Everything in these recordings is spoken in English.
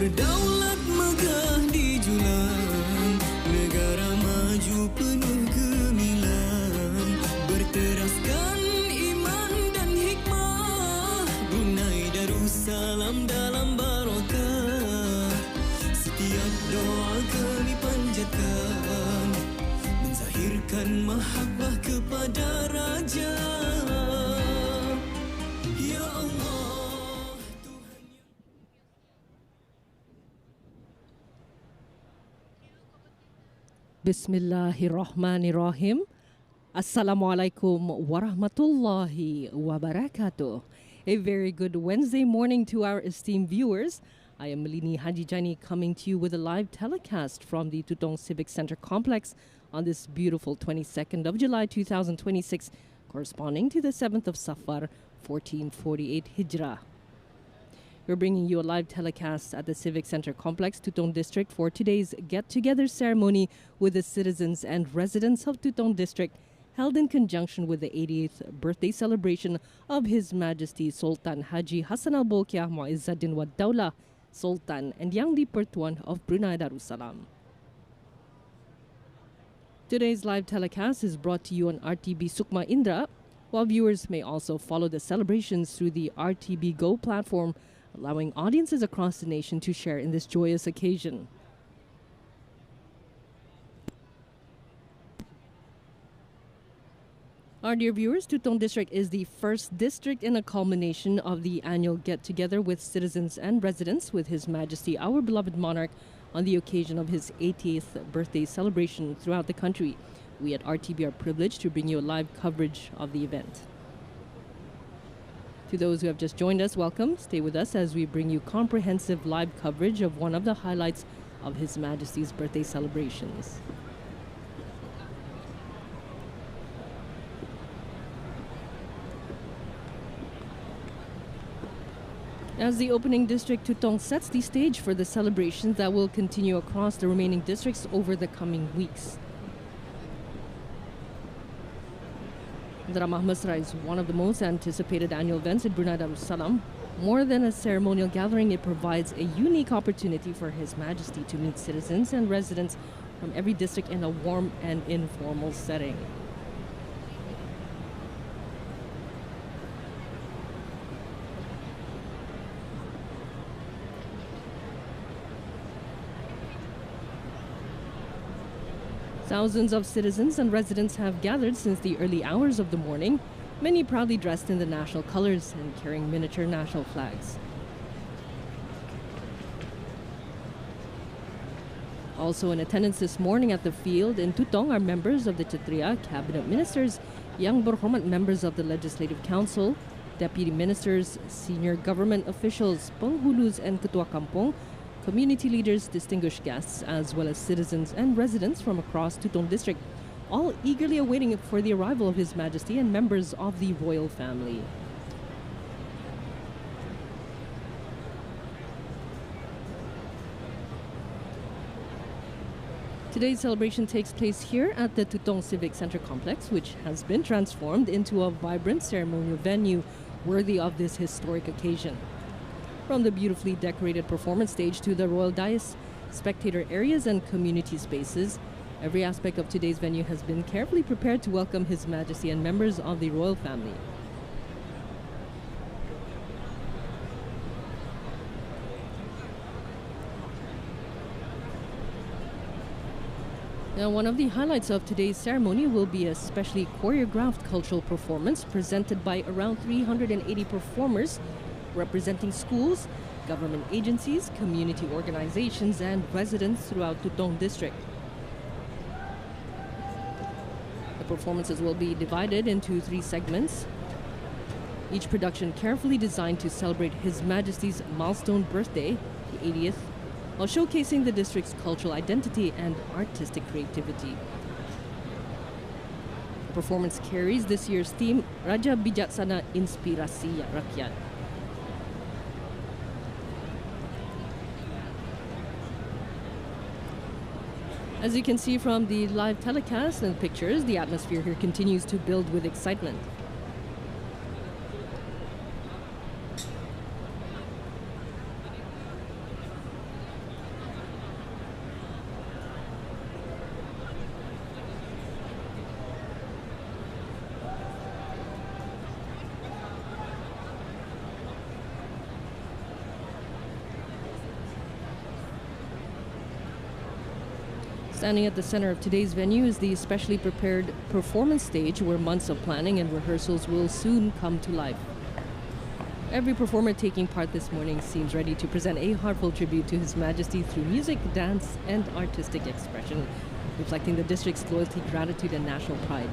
Berdaulat megah di julang, negara maju penuh gemilang, berteraskan iman dan hikmah, Brunei Darussalam dalam barokah. Setiap doa kami panjatkan, menzahirkan mahabbah kepada Raja. Ya Allah, Tuhan yang... Bismillahirrahmanirrahim. Assalamualaikum warahmatullahi wabarakatuh. A very good Wednesday morning to our esteemed viewers. I am Melini Hajijani coming to you with a live telecast from the Tutong Civic Center complex on this beautiful 22nd of July 2026, corresponding to the 7th of Safar 1448 Hijrah. We're bringing you a live telecast at the Civic Center complex, Tutong District, for today's get-together ceremony with the citizens and residents of Tutong District, held in conjunction with the 80th birthday celebration of His Majesty Sultan Haji Hassan Al-Bolkiah Mu'izzuddin Wad Dawlah, Sultan and Yang di-Pertuan of Brunei Darussalam. Today's live telecast is brought to you on RTB Sukma Indra, while viewers may also follow the celebrations through the RTB Go platform, allowing audiences across the nation to share in this joyous occasion. Our dear viewers, Tutong District is the first district in a culmination of the annual get-together with citizens and residents with His Majesty, our beloved monarch, on the occasion of his 80th birthday celebration throughout the country. We at RTB are privileged to bring you a live coverage of the event. To those who have just joined us, welcome. Stay with us as we bring you comprehensive live coverage of one of the highlights of His Majesty's birthday celebrations. As the opening district, Tutong sets the stage for the celebrations that will continue across the remaining districts over the coming weeks. The Ramah Mesra is one of the most anticipated annual events in Brunei Darussalam. More than a ceremonial gathering, it provides a unique opportunity for His Majesty to meet citizens and residents from every district in a warm and informal setting. Thousands of citizens and residents have gathered since the early hours of the morning, many proudly dressed in the national colors and carrying miniature national flags. Also in attendance this morning at the field in Tutong are members of the Kshatriya, cabinet ministers, Yang Berhormat members of the Legislative Council, deputy ministers, senior government officials, penghulus and ketua kampung, community leaders, distinguished guests, as well as citizens and residents from across Tutong District, all eagerly awaiting for the arrival of His Majesty and members of the royal family. Today's celebration takes place here at the Tutong Civic Center complex, which has been transformed into a vibrant ceremonial venue worthy of this historic occasion. From the beautifully decorated performance stage to the royal dais, spectator areas and community spaces, every aspect of today's venue has been carefully prepared to welcome His Majesty and members of the royal family. Now, one of the highlights of today's ceremony will be a specially choreographed cultural performance presented by around 380 performers representing schools, government agencies, community organizations, and residents throughout Tutong District. The performances will be divided into 3 segments, each production carefully designed to celebrate His Majesty's milestone birthday, the 80th, while showcasing the district's cultural identity and artistic creativity. The performance carries this year's theme, Raja Bijaksana Inspirasi Rakyat. As you can see from the live telecast and pictures, the atmosphere here continues to build with excitement. Standing at the center of today's venue is the specially prepared performance stage where months of planning and rehearsals will soon come to life. Every performer taking part this morning seems ready to present a heartfelt tribute to His Majesty through music, dance, and artistic expression, reflecting the district's loyalty, gratitude, and national pride.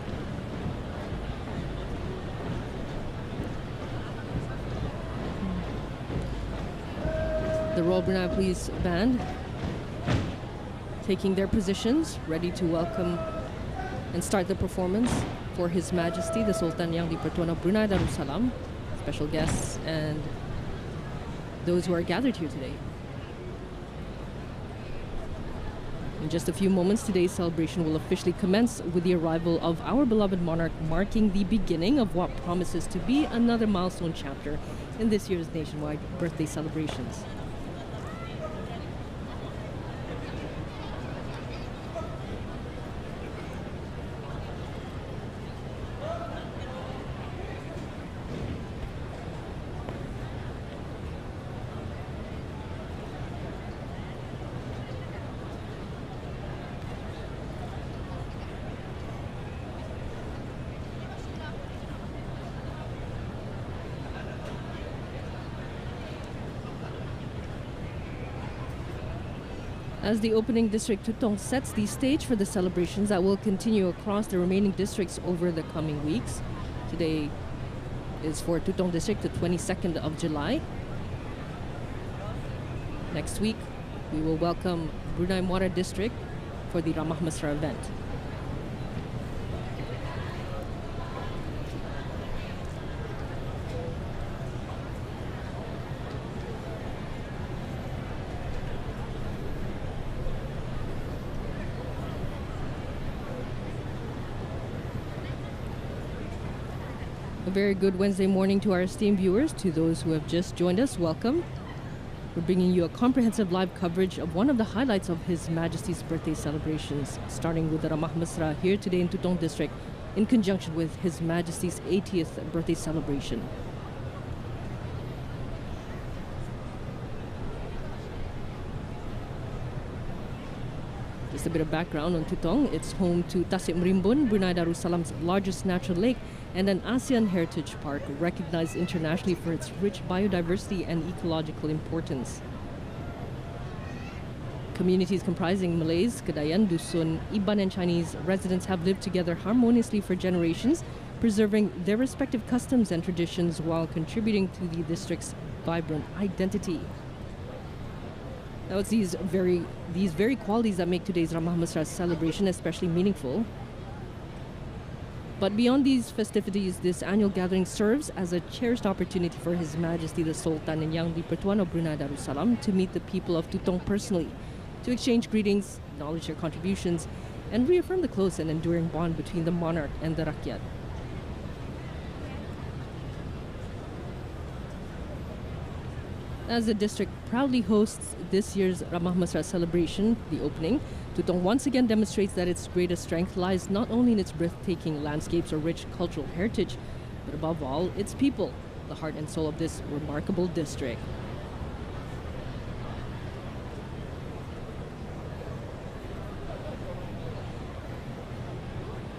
The Royal Brunei Police Band taking their positions, ready to welcome and start the performance for His Majesty, the Sultan Yang di-Pertuan of Brunei Darussalam, special guests, and those who are gathered here today. In just a few moments, today's celebration will officially commence with the arrival of our beloved monarch, marking the beginning of what promises to be another milestone chapter in this year's nationwide birthday celebrations. As the opening district Tutong sets the stage for the celebrations that will continue across the remaining districts over the coming weeks. Today is for Tutong district the 22nd of July. Next week, we will welcome Brunei Muara district for the Ramah Mesra event. A very good Wednesday morning to our esteemed viewers. To those who have just joined us, welcome. We're bringing you a comprehensive live coverage of one of the highlights of His Majesty's birthday celebrations, starting with the Ramah Mesra here today in Tutong District in conjunction with His Majesty's 80th birthday celebration. Just a bit of background on Tutong. It's home to Tasik Merimbun, Brunei Darussalam's largest natural lake, and an ASEAN heritage park recognized internationally for its rich biodiversity and ecological importance. Communities comprising Malays, Kedayan, Dusun, Iban, and Chinese residents have lived together harmoniously for generations, preserving their respective customs and traditions while contributing to the district's vibrant identity. Now, it's these very qualities that make today's Ramah Mesra celebration especially meaningful. But beyond these festivities, this annual gathering serves as a cherished opportunity for His Majesty the Sultan and Yang di-Pertuan of Brunei Darussalam to meet the people of Tutong personally, to exchange greetings, acknowledge their contributions, and reaffirm the close and enduring bond between the monarch and the Rakyat. As the district proudly hosts this year's Ramah Mesra celebration, the opening, Tutong once again demonstrates that its greatest strength lies not only in its breathtaking landscapes or rich cultural heritage, but above all, its people, the heart and soul of this remarkable district.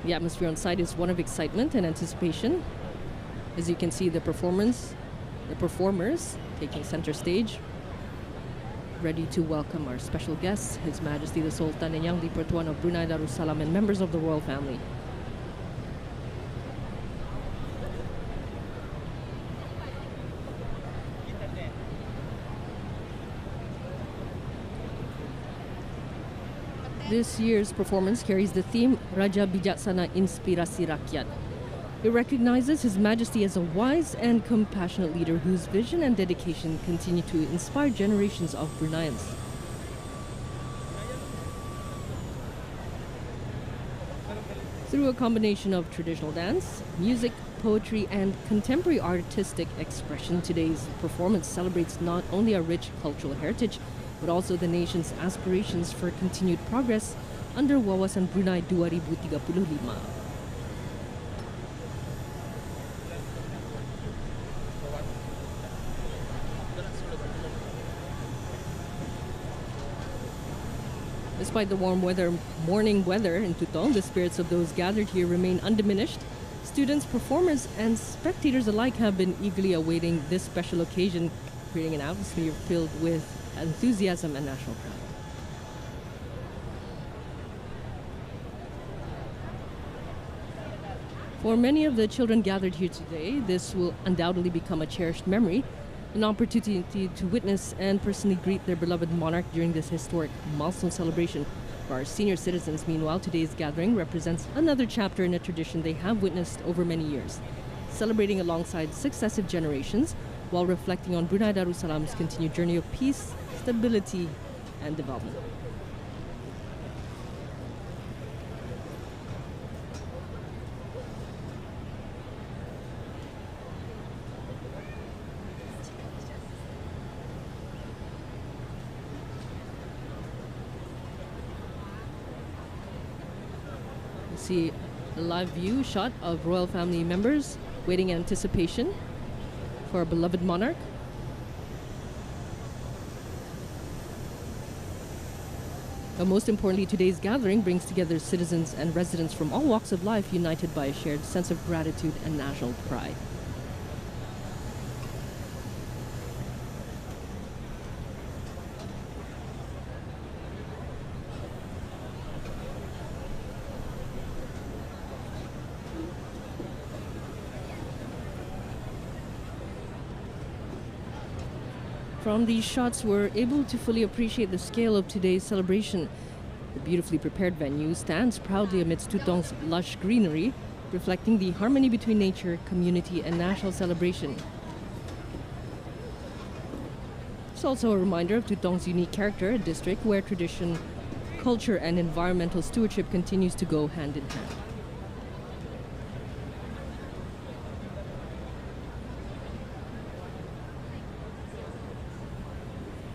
The atmosphere on site is one of excitement and anticipation. As you can see, the performers taking center stage, ready to welcome our special guests, His Majesty the Sultan and Yang di-Pertuan of Brunei Darussalam and members of the royal family. This year's performance carries the theme Raja Bijaksana Inspirasi Rakyat. It recognizes His Majesty as a wise and compassionate leader whose vision and dedication continue to inspire generations of Bruneians. Through a combination of traditional dance, music, poetry, and contemporary artistic expression, today's performance celebrates not only our rich cultural heritage, but also the nation's aspirations for continued progress under Wawasan Brunei 2035. This Despite the morning weather in Tutong, the spirits of those gathered here remain undiminished. Students, performers, and spectators alike have been eagerly awaiting this special occasion, creating an atmosphere filled with enthusiasm and national pride. For many of the children gathered here today, this will undoubtedly become a cherished memory, an opportunity to witness and personally greet their beloved monarch during this historic milestone celebration. For our senior citizens, meanwhile, today's gathering represents another chapter in a tradition they have witnessed over many years, celebrating alongside successive generations while reflecting on Brunei Darussalam's continued journey of peace, stability, and development. See a live view shot of royal family members waiting in anticipation for our beloved monarch. But most importantly, today's gathering brings together citizens and residents from all walks of life, united by a shared sense of gratitude and national pride. From these shots, we're able to fully appreciate the scale of today's celebration. The beautifully prepared venue stands proudly amidst Tutong's lush greenery, reflecting the harmony between nature, community, and national celebration. It's also a reminder of Tutong's unique character, a district where tradition, culture, and environmental stewardship continues to go hand in hand.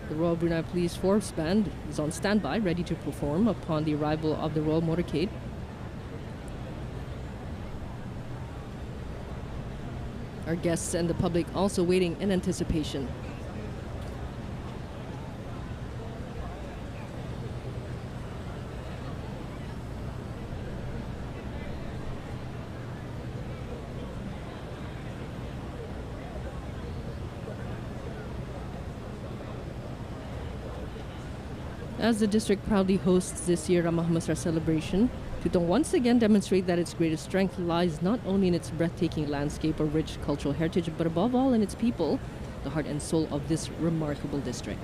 The Royal Brunei Police Force Band is on standby, ready to perform upon the arrival of the Royal Motorcade. Our guests and the public also waiting in anticipation. As the district proudly hosts this year Ramah Mesra celebration, Tutong once again demonstrate that its greatest strength lies not only in its breathtaking landscape or rich cultural heritage, but above all in its people, the heart and soul of this remarkable district.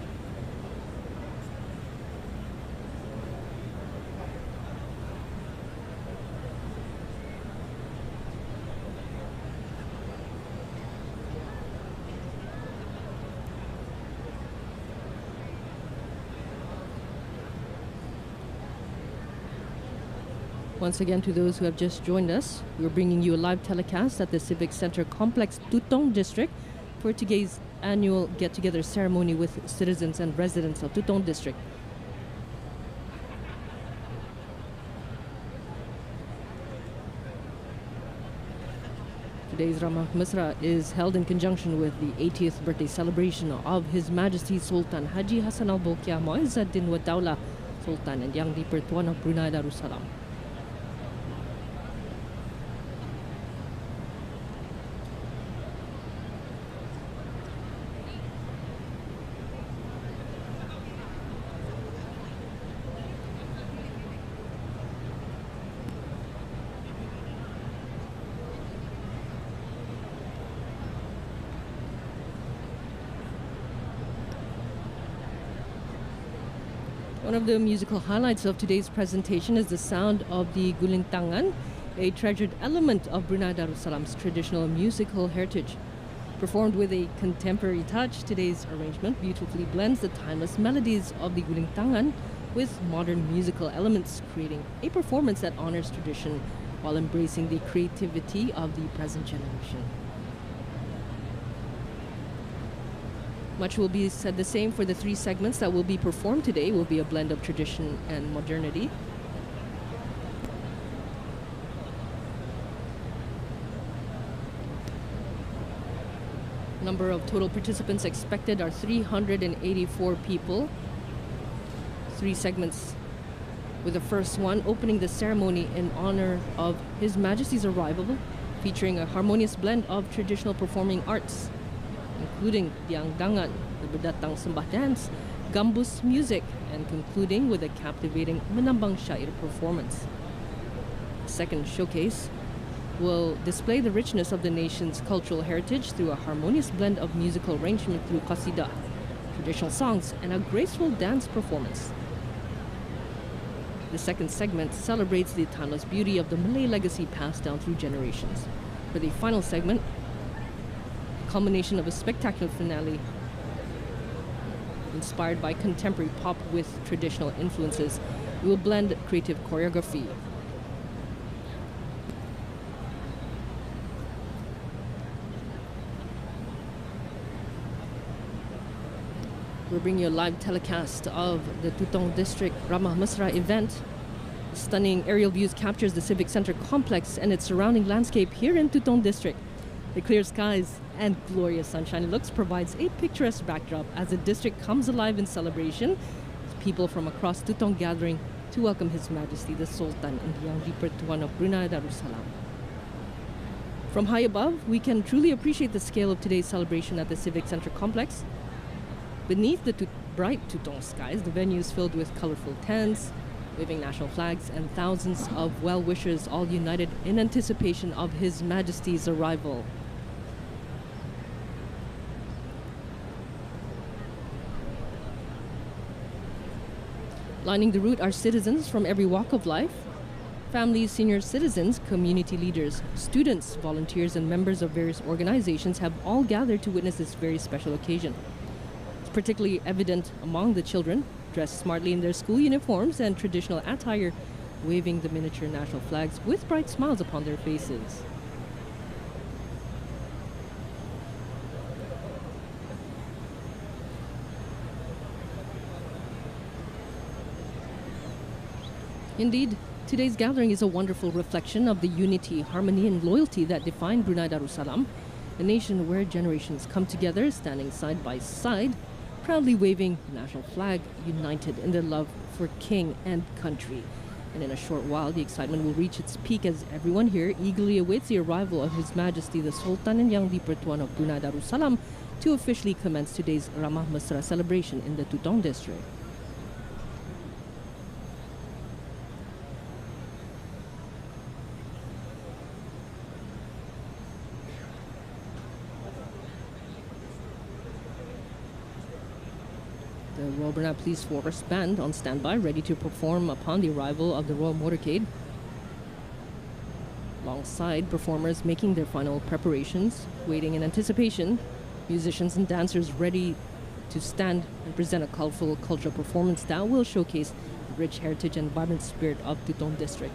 Once again, to those who have just joined us, we're bringing you a live telecast at the Civic Center Complex, Tutong District, for today's annual get-together ceremony with citizens and residents of Tutong District. Today's Ramah Mesra is held in conjunction with the 80th birthday celebration of His Majesty Sultan Haji Hassan Al-Bolkiah Mu'izzuddin wa Dawlah Sultan and Yang di-Pertuan of Brunei Darussalam. One of the musical highlights of today's presentation is the sound of the gulintangan, a treasured element of Brunei Darussalam's traditional musical heritage. Performed with a contemporary touch, today's arrangement beautifully blends the timeless melodies of the gulintangan with modern musical elements, creating a performance that honors tradition while embracing the creativity of the present generation. Much will be said the same for the three segments that will be performed today. Will be a blend of tradition and modernity. Number of total participants expected are 384 people. Three segments with the first one opening the ceremony in honor of His Majesty's arrival, featuring a harmonious blend of traditional performing arts, including Diangdangan, the Bedatang Sembah dance, gambus music, and concluding with a captivating Menambang Syair performance. The second showcase will display the richness of the nation's cultural heritage through a harmonious blend of musical arrangement through qasidah, traditional songs, and a graceful dance performance. The second segment celebrates the timeless beauty of the Malay legacy passed down through generations. For the final segment, culmination of a spectacular finale inspired by contemporary pop with traditional influences, we will blend creative choreography. We're bringing you a live telecast of the Tutong District Ramah Mesra event. Stunning aerial views captures the Civic Center complex and its surrounding landscape here in Tutong District. The clear skies and glorious sunshine looks provides a picturesque backdrop as the district comes alive in celebration, with people from across Tutong gathering to welcome His Majesty the Sultan and Yang di-Pertuan of Brunei Darussalam. From high above, we can truly appreciate the scale of today's celebration at the Civic Center complex. Beneath the bright Tutong skies, the venue is filled with colorful tents, waving national flags, and thousands of well-wishers all united in anticipation of His Majesty's arrival. Lining the route are citizens from every walk of life. Families, senior citizens, community leaders, students, volunteers, and members of various organizations have all gathered to witness this very special occasion. It's particularly evident among the children, dressed smartly in their school uniforms and traditional attire, waving the miniature national flags with bright smiles upon their faces. Indeed, today's gathering is a wonderful reflection of the unity, harmony, and loyalty that define Brunei Darussalam, a nation where generations come together, standing side by side, proudly waving the national flag, united in their love for king and country. And in a short while, the excitement will reach its peak as everyone here eagerly awaits the arrival of His Majesty the Sultan and Yang di-Pertuan of Brunei Darussalam to officially commence today's Ramah Mesra celebration in the Tutong district. The Royal Brunei Police Force Band on standby, ready to perform upon the arrival of the Royal Motorcade. Alongside performers making their final preparations, waiting in anticipation, musicians and dancers ready to stand and present a colorful cultural performance that will showcase the rich heritage and vibrant spirit of Tutong District.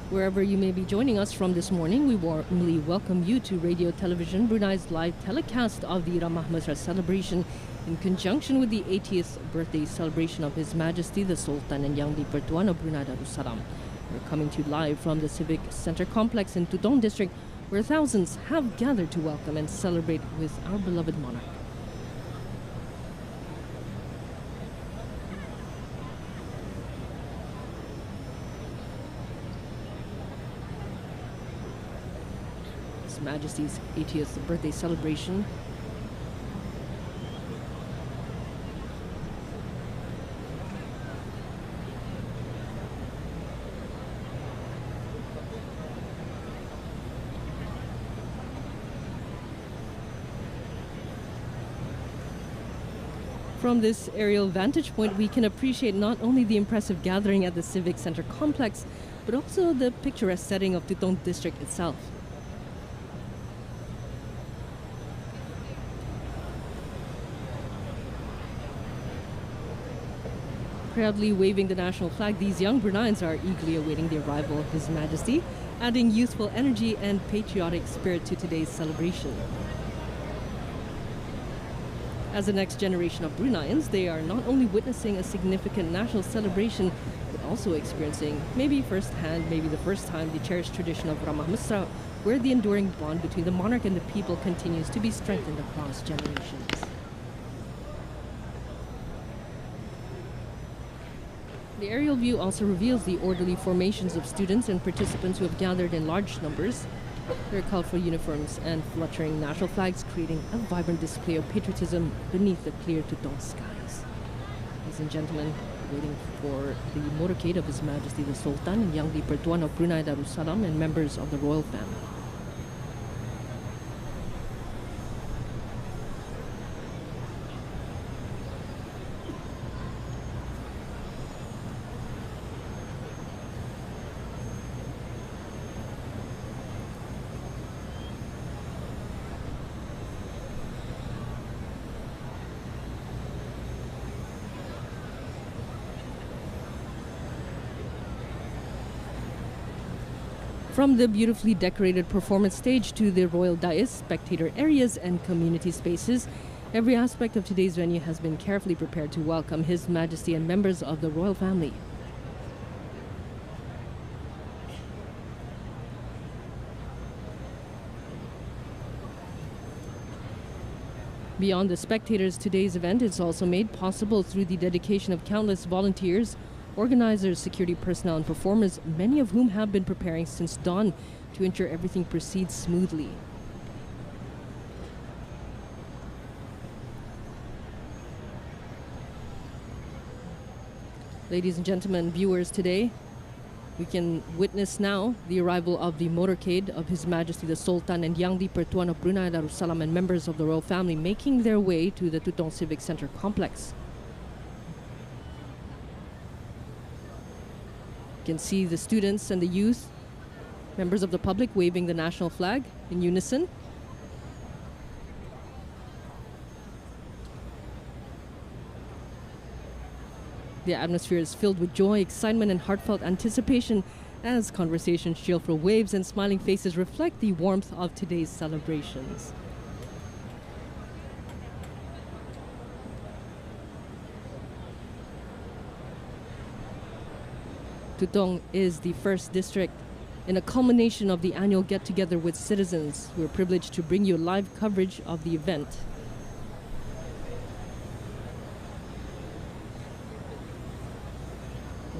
Wherever you may be joining us from this morning, we warmly welcome you to Radio Television Brunei's live telecast of the Ramah Mesra celebration in conjunction with the 80th birthday celebration of His Majesty the Sultan and Yang di-Pertuan of Brunei Darussalam. We're coming to you live from the Civic Center complex in Tutong District, where thousands have gathered to welcome and celebrate with our beloved monarch. His Majesty's 80th birthday celebration. From this aerial vantage point, we can appreciate not only the impressive gathering at the Civic Center complex, but also the picturesque setting of Tutong District itself. Proudly waving the national flag, these young Bruneians are eagerly awaiting the arrival of His Majesty, adding youthful energy and patriotic spirit to today's celebration. As the next generation of Bruneians, they are not only witnessing a significant national celebration, but also experiencing, maybe firsthand, maybe the first time, the cherished tradition of Ramah Mesra, where the enduring bond between the monarch and the people continues to be strengthened across generations. The aerial view also reveals the orderly formations of students and participants who have gathered in large numbers. Their colorful uniforms and fluttering national flags creating a vibrant display of patriotism beneath the clear Tutong skies. Ladies and gentlemen, waiting for the motorcade of His Majesty the Sultan and Yang di-Pertuan of Brunei Darussalam and members of the royal family. From the beautifully decorated performance stage to the royal dais, spectator areas and community spaces, every aspect of today's venue has been carefully prepared to welcome His Majesty and members of the royal family. Beyond the spectators, today's event is also made possible through the dedication of countless volunteers, organizers, security personnel, and performers, many of whom have been preparing since dawn to ensure everything proceeds smoothly. Ladies and gentlemen, viewers, today we can witness now the arrival of the motorcade of His Majesty the Sultan and Yang di-Pertuan of Brunei Darussalam and members of the royal family making their way to the Tutong Civic Center complex. You can see the students and the youth, members of the public waving the national flag in unison. The atmosphere is filled with joy, excitement, and heartfelt anticipation as conversations, cheerful waves, and smiling faces reflect the warmth of today's celebrations. Tutong is the first district in a culmination of the annual get-together with citizens. We're privileged to bring you live coverage of the event.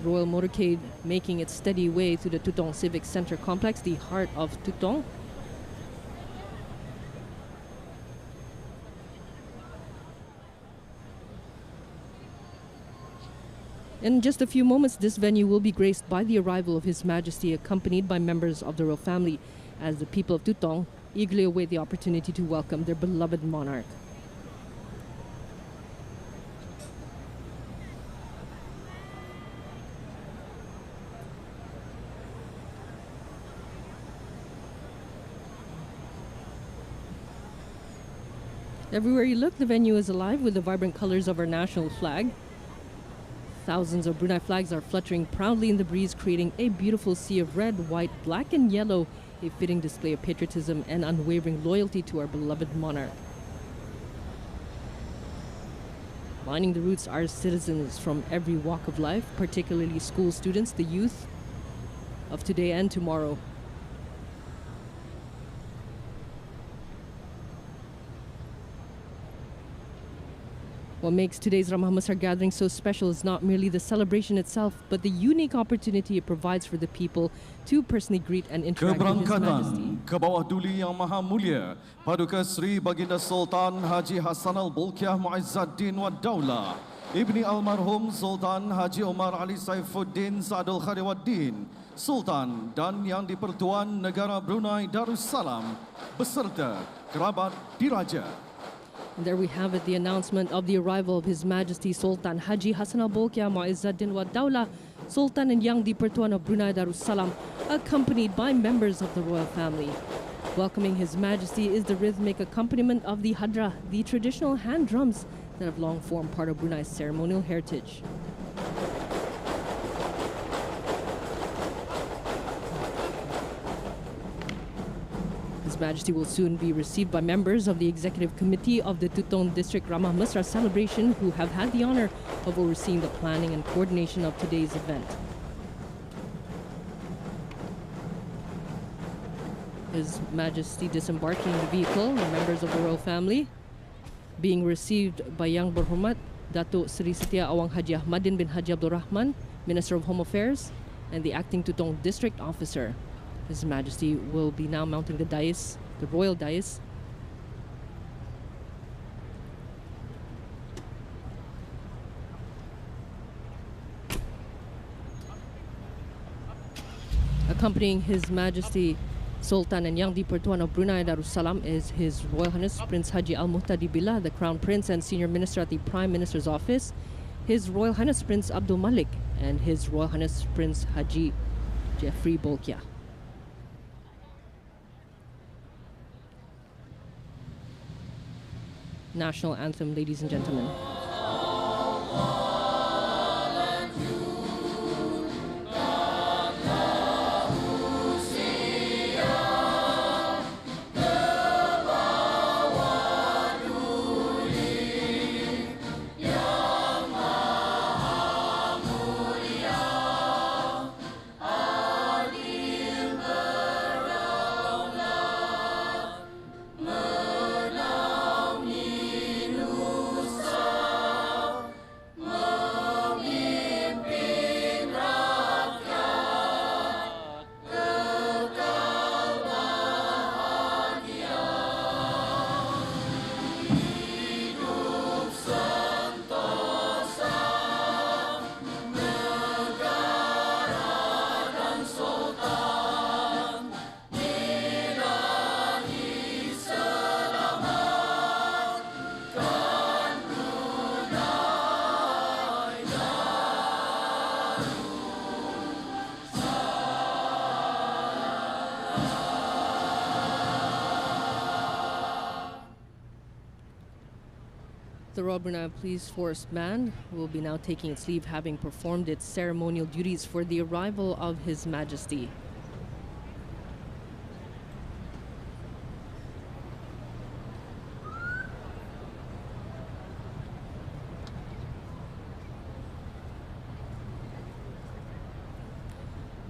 The Royal Motorcade making its steady way to the Tutong Civic Center complex, the heart of Tutong. In just a few moments, this venue will be graced by the arrival of His Majesty, accompanied by members of the royal family, as the people of Tutong eagerly await the opportunity to welcome their beloved monarch. Everywhere you look, the venue is alive with the vibrant colors of our national flag. Thousands of Brunei flags are fluttering proudly in the breeze, creating a beautiful sea of red, white, black, and yellow, a fitting display of patriotism and unwavering loyalty to our beloved monarch. Lining the routes are citizens from every walk of life, particularly school students, the youth of today and tomorrow. What makes today's Ramah Mesra gathering so special is not merely the celebration itself, but the unique opportunity it provides for the people to personally greet and interact with His Majesty. Ke bawah duli yang maha mulia, Paduka Sri Baginda Sultan Haji Hassan Al-Bolkiah Muizzaddin wa Daulah, Ibni Almarhum Sultan Haji Omar Ali Saifuddin Sadul Khadiwaddin, Sultan dan Yang di-Pertuan Negara Brunei Darussalam, beserta kerabat diraja. And there we have it, the announcement of the arrival of His Majesty Sultan Haji Hassan Al-Bolkiah Muizzaddin wa Daulah, Sultan and Yang di-Pertuan of Brunei Darussalam, accompanied by members of the royal family. Welcoming His Majesty is the rhythmic accompaniment of the hadra, the traditional hand drums that have long formed part of Brunei's ceremonial heritage. His Majesty will soon be received by members of the Executive Committee of the Tutong District Ramah Mesra celebration, who have had the honor of overseeing the planning and coordination of today's event. His Majesty disembarking the vehicle, the members of the royal family, being received by Yang Berhormat Datuk Seri Setia Awang Haji Ahmadin bin Haji Abdul Rahman, Minister of Home Affairs, and the acting Tutong District Officer. His Majesty will be now mounting the dais, the royal dais. Accompanying His Majesty Sultan and Yang di-Pertuan of Brunei Darussalam is His Royal Highness Prince Haji Al-Muhtadi Billah, the Crown Prince and Senior Minister at the Prime Minister's Office, His Royal Highness Prince Abdul Malik, and His Royal Highness Prince Haji Jeffrey Bolkiah. National Anthem, ladies and gentlemen. The Royal Brunei Police Force Band will be now taking its leave, having performed its ceremonial duties for the arrival of His Majesty.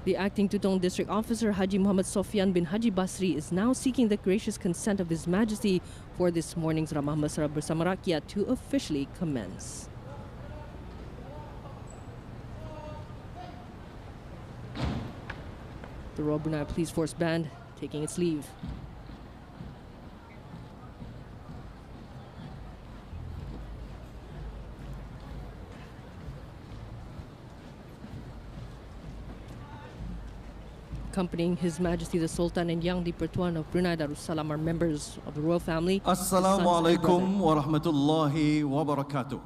The acting Tutong District Officer Haji Muhammad Sofyan bin Haji Basri is now seeking the gracious consent of His Majesty for this morning's Ramah Mesra bersama Rakyat to officially commence. The Royal Brunei Police Force Band taking its leave. Accompanying His Majesty the Sultan and Yang di-Pertuan of Brunei Darussalam are members of the royal family. Assalamualaikum warahmatullahi wabarakatuh.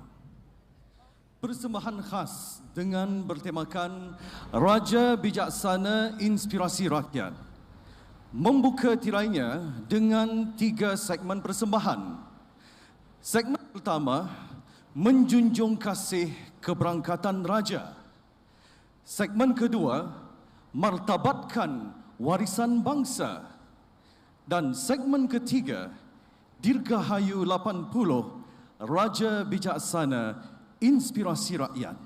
Persembahan khas dengan bertemakan Raja Bijaksana Inspirasi Rakyat membuka tirainya dengan 3 segmen persembahan. Segmen pertama, menjunjung kasih keberangkatan Raja. Segmen kedua, martabatkan warisan bangsa. Dan segmen ketiga, Dirgahayu 80 Raja Bijaksana Inspirasi Rakyat.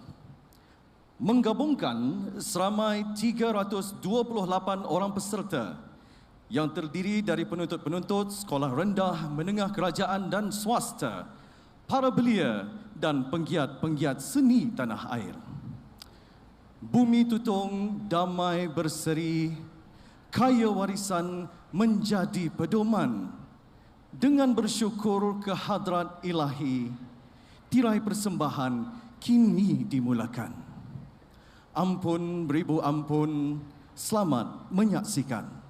Menggabungkan seramai 328 orang peserta yang terdiri dari penuntut-penuntut sekolah rendah, menengah kerajaan dan swasta, para belia dan penggiat-penggiat seni tanah air. Bumi Tutong damai berseri, kaya warisan menjadi pedoman. Dengan bersyukur ke hadrat ilahi, tirai persembahan kini dimulakan. Ampun beribu ampun, selamat menyaksikan.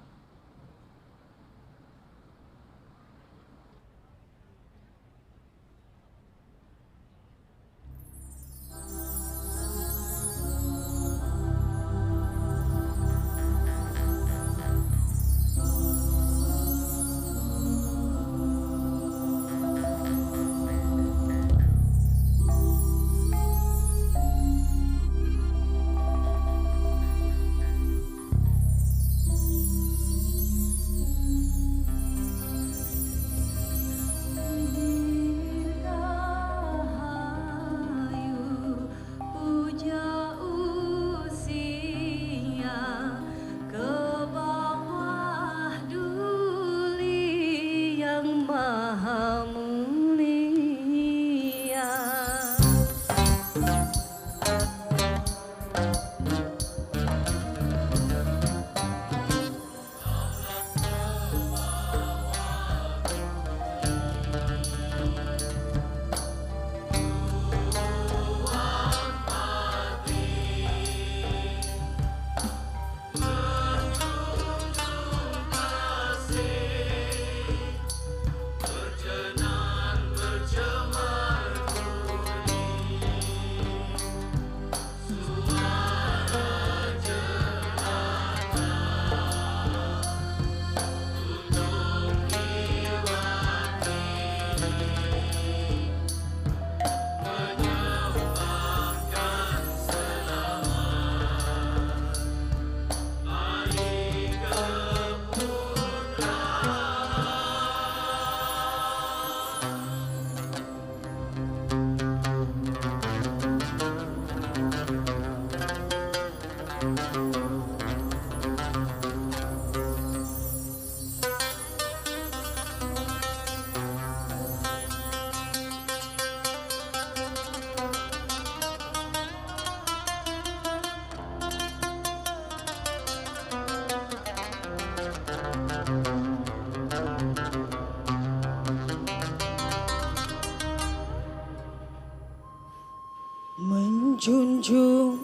Junjung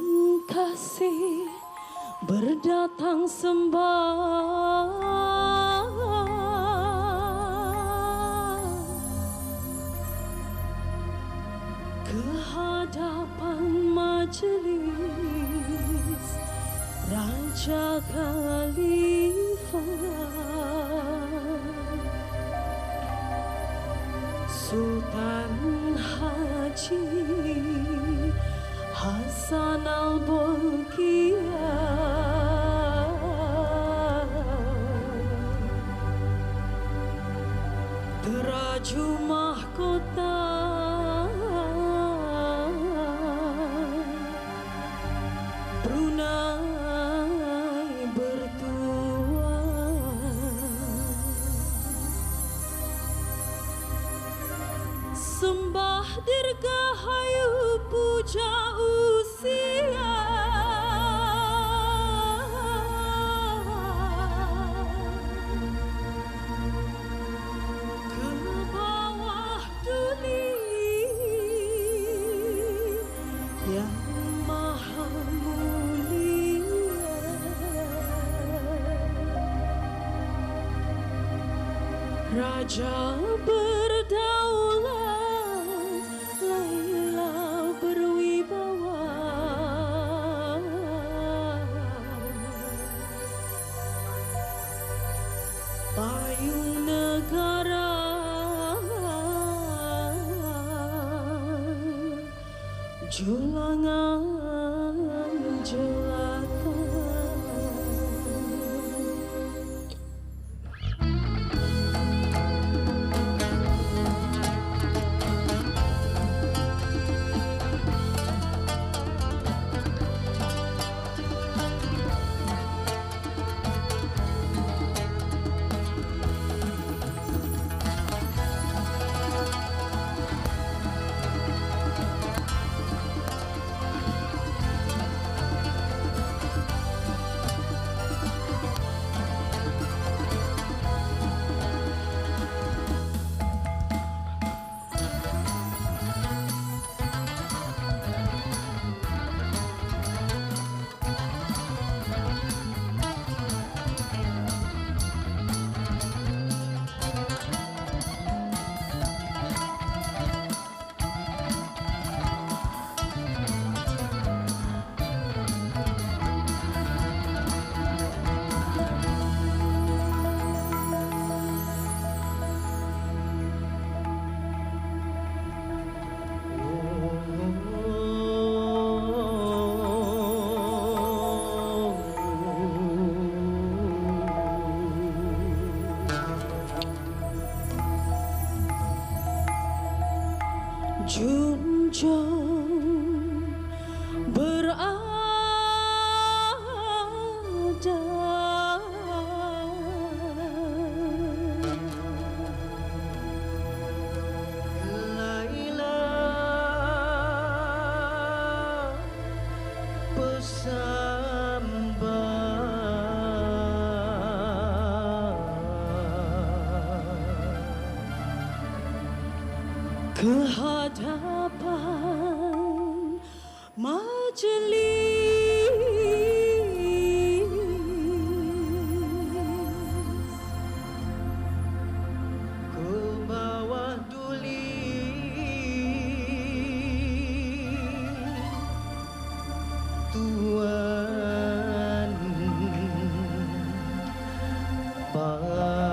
kasih berdatang sembah ke hadapan majlis Raja Khalifah Sultan Haji Hasan al-Bolkiah teraju mahkota Brunei bertua sembah dirgahayu puja usia ke bawah duli yang maha mulia Raja berdaulat Laila berwibawa payung negara julangan jelata junjung berada Laila bersama ke hadapan majlis ke bawah duli tuan pati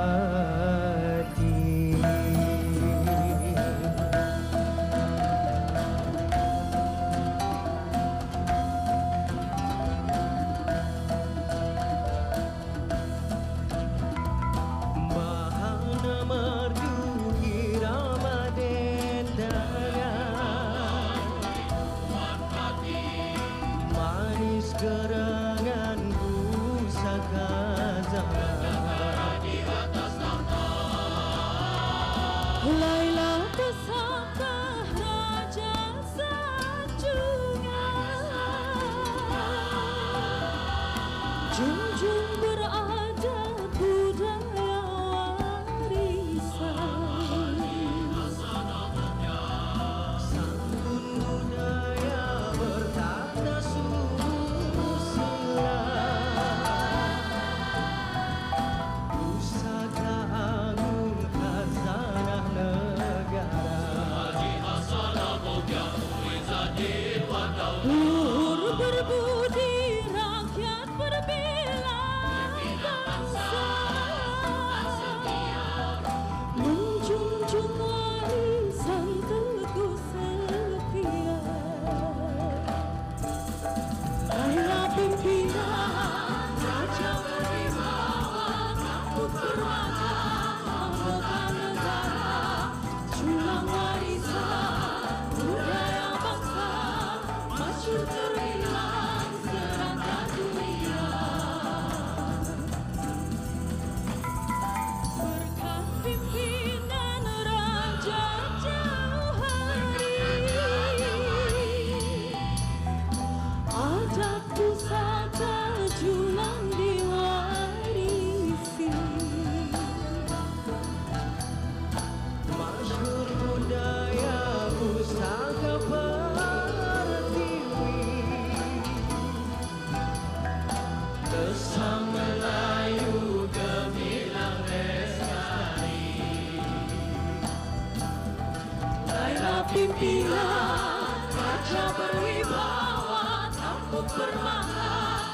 pimpinan raja berwibawa, tampuk bermata,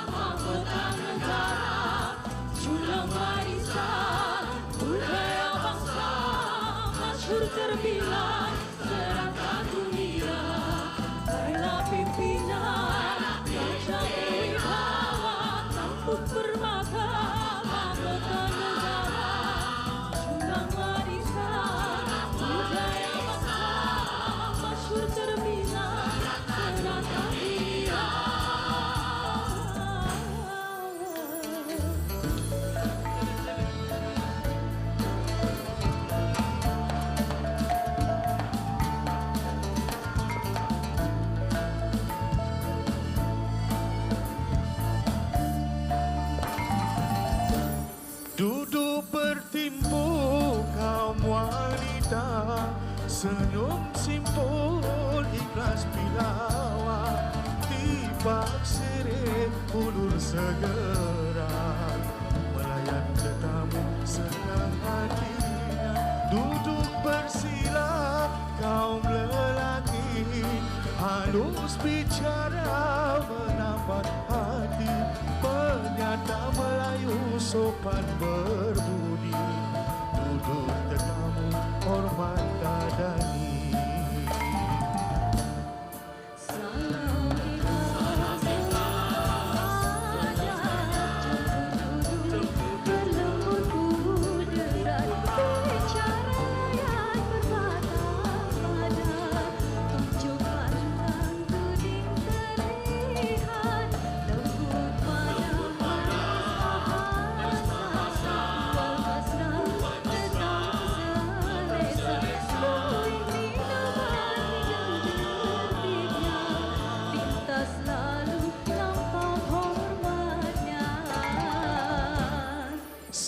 mahkota negara, julang warisan budaya bangsa, masyhur terbilang serata dunia. Karena pimpinan raja berwibawa, tampuk bermata, mahkota negara, julang warisan budaya bangsa, masyhur terbilang serata dunia. Duduk bertimpu kaum wanita, senyum simpul ikhlas pilawah, tiba sirih ulur segera, melayan tetamu senang hatinya. Duduk bersila kaum lelaki, halus bicara menambat hati, penyata Melayu sopan berbudi, duduk tetamu hormat dadani.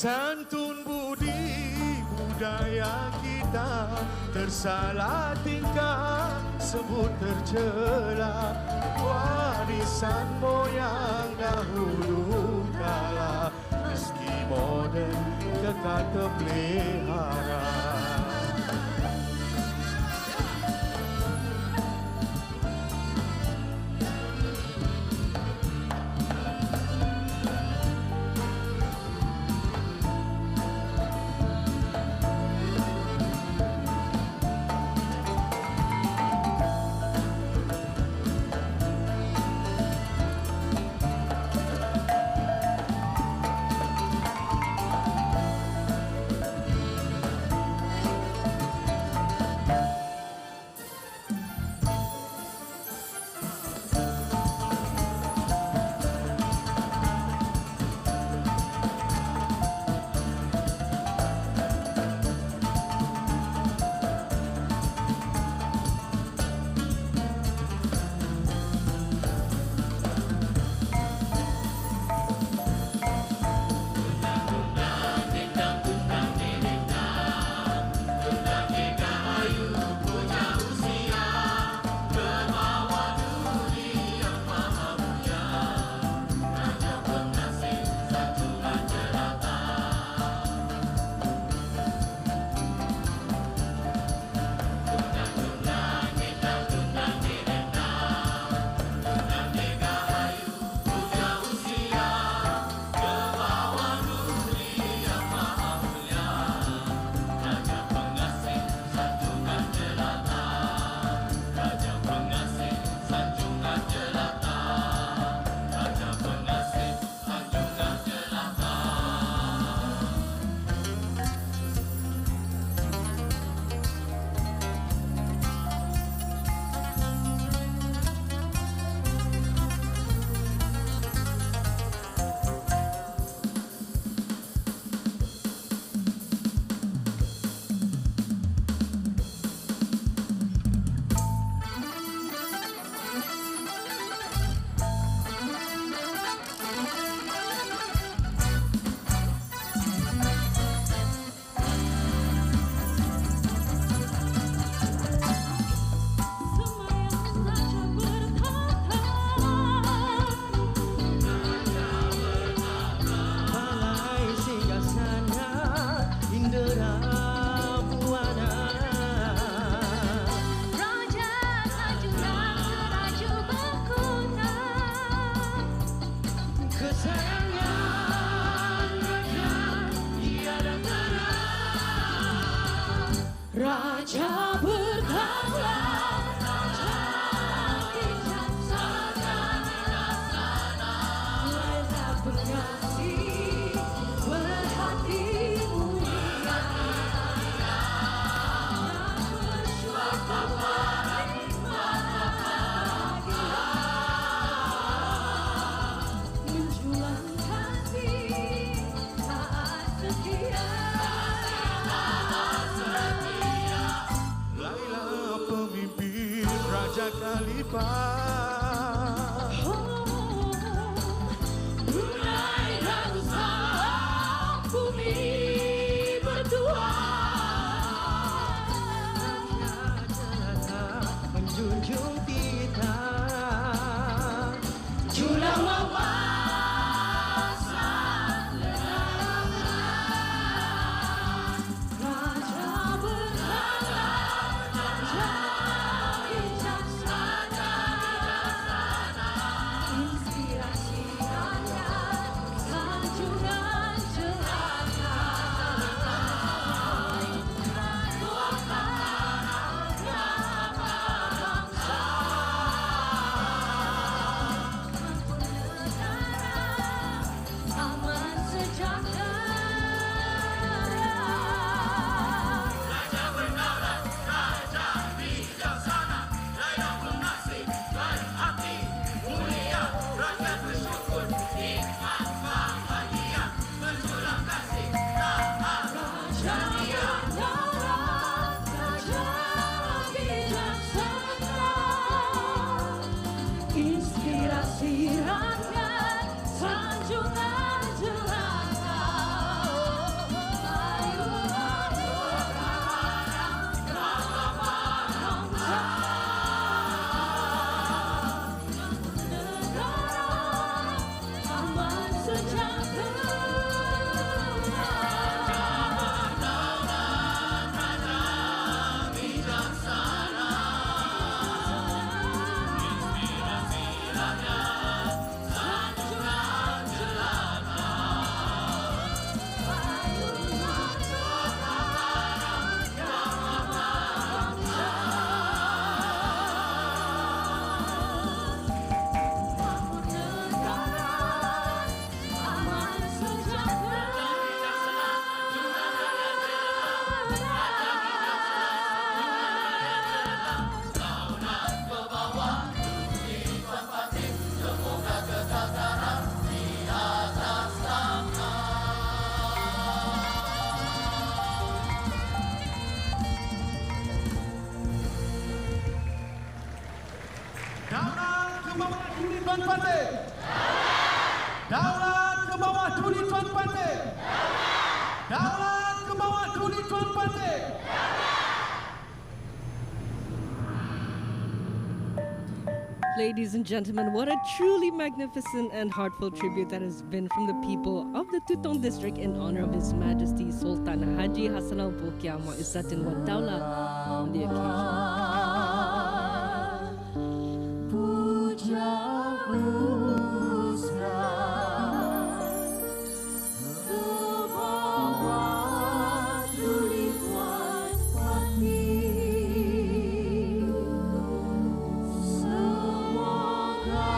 Santun budi budaya kita, tersalah tingkah sebut tercela, warisan moyang dahulu kala, meski moden kekal terpelihara. Raja berdaulat, raja bijaksana, Raja pengasih, berhati mulia, menjulang kasih, taat setia. Laila pemimpin Raja Khalifah. Brunei Darussalam, bumi bertuah. menjunjung kita Julang wawasan lelah. Raja berdaulat, raja bijaksana, inspirasi rakyat, sanjungan jelata. Aman sejahtera. Raja berdaulat, raja bijaksana, raja pengasih, berhati mulia, rakyat bersyukur, nikmat bahagia, menjulang kasih, taat setia. Raja bijaksana, inspirasi rakyat, sanjungan jelata. Ayo negara aman sejahtera. Daulat ke bawah duli Tuan Pantai. Daulat ke bawah duli Tuan Pantai. Daulat ke bawah duli Tuan Pantai. Ladies and gentlemen, what a truly magnificent and heartfelt tribute that has been from the people of the Tutong district in honor of His Majesty Sultan Haji Hassanal Bolkiah Muizzaddin wa Daulah on the occasion. Puja Mesra bawah duli Tuan Pantai. Semoga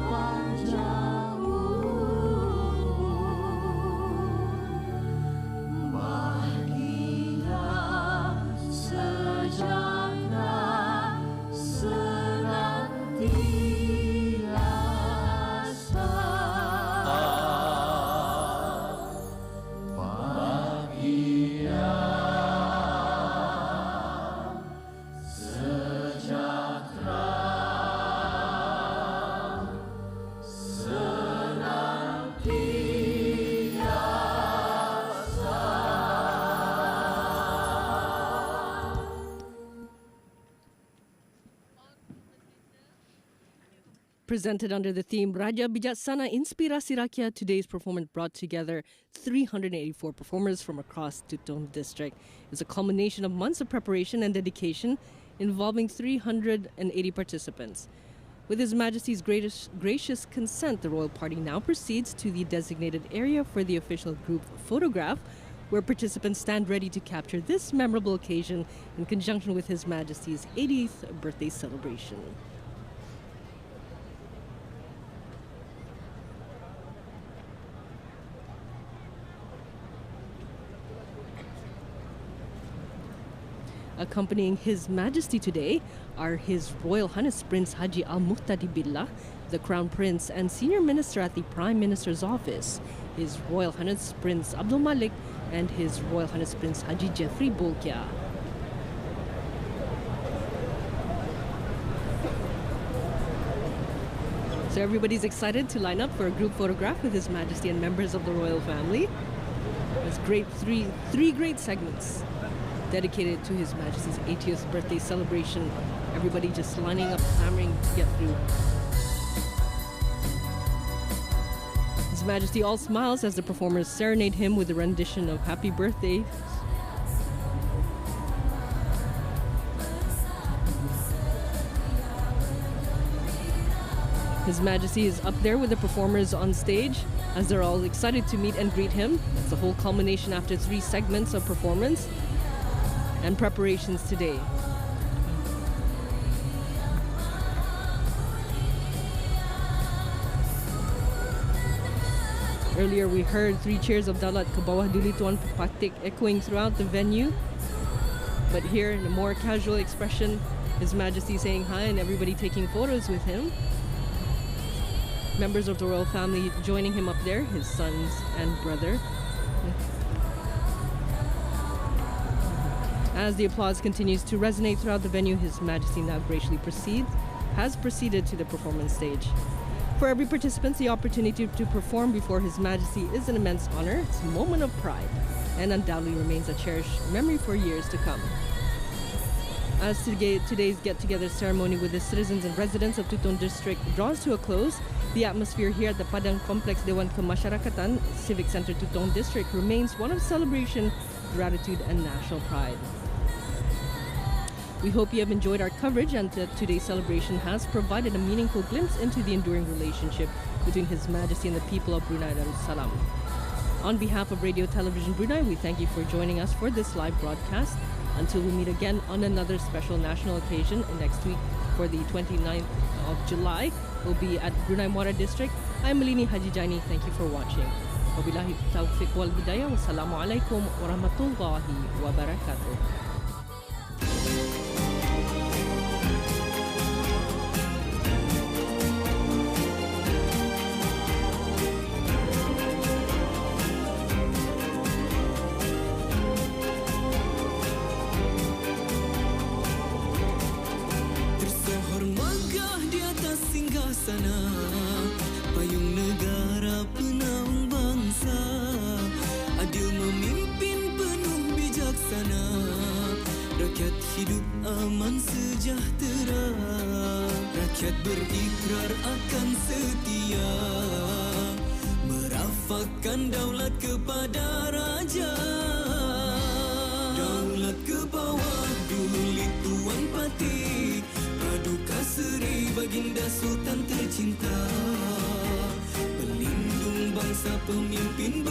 panjang umur, bahagia sejahtera senantiasa. Bahagia sejahtera senantiasa. Presented under the theme Raja Bijaksana Inspirasi Rakyat, today's performance brought together 384 performers from across Tutong district. It's a culmination of months of preparation and dedication involving 380 participants. With His Majesty's gracious consent, the royal party now proceeds to the designated area for the official group photograph, where participants stand ready to capture this memorable occasion in conjunction with His Majesty's 80th birthday celebration. Accompanying His Majesty today are His Royal Highness Prince Haji Al-Muhtadi Billah, the Crown Prince and Senior Minister at the Prime Minister's Office, His Royal Highness Prince Abdul Malik, and His Royal Highness Prince Haji Jeffrey Bolkiah. So everybody's excited to line up for a group photograph with His Majesty and members of the royal family. It's great, three great segments dedicated to His Majesty's 80th birthday celebration. Everybody just lining up, clamoring to get through. His Majesty all smiles as the performers serenade him with a rendition of Happy Birthday. His Majesty is up there with the performers on stage as they're all excited to meet and greet him. It's the whole culmination after 3 segments of performance and preparations today. Earlier we heard 3 cheers of Dalat Ke Bawah Duli Tuan Patik echoing throughout the venue. But here in a more casual expression, His Majesty saying hi and everybody taking photos with him. Members of the royal family joining him up there, his sons and brother. As the applause continues to resonate throughout the venue, His Majesty now graciously has proceeded to the performance stage. For every participant, the opportunity to perform before His Majesty is an immense honor. It's a moment of pride and undoubtedly remains a cherished memory for years to come. As today's get-together ceremony with the citizens and residents of Tutong District draws to a close, the atmosphere here at the Padang Complex Dewan Kemasyarakatan Civic Center Tutong District remains one of celebration, gratitude, and national pride. We hope you have enjoyed our coverage and that today's celebration has provided a meaningful glimpse into the enduring relationship between His Majesty and the people of Brunei Darussalam. On behalf of Radio Television Brunei, we thank you for joining us for this live broadcast. Until we meet again on another special national occasion next week for the 29th of July, we'll be at Brunei Muara District. I'm Malini Haji Jaini. Thank you for watching. Wabillahi taufiq wal hidayah. Wassalamualaikum warahmatullahi wabarakatuh. Payung negara penaung bangsa, adil memimpin penuh bijaksana, rakyat hidup aman sejahtera, rakyat berikrar akan setia, merafakkan daulat kepada raja, daulat ke bawah duli tuan pati, paduka seri baginda sultan tercinta, pelindung bangsa pemimpin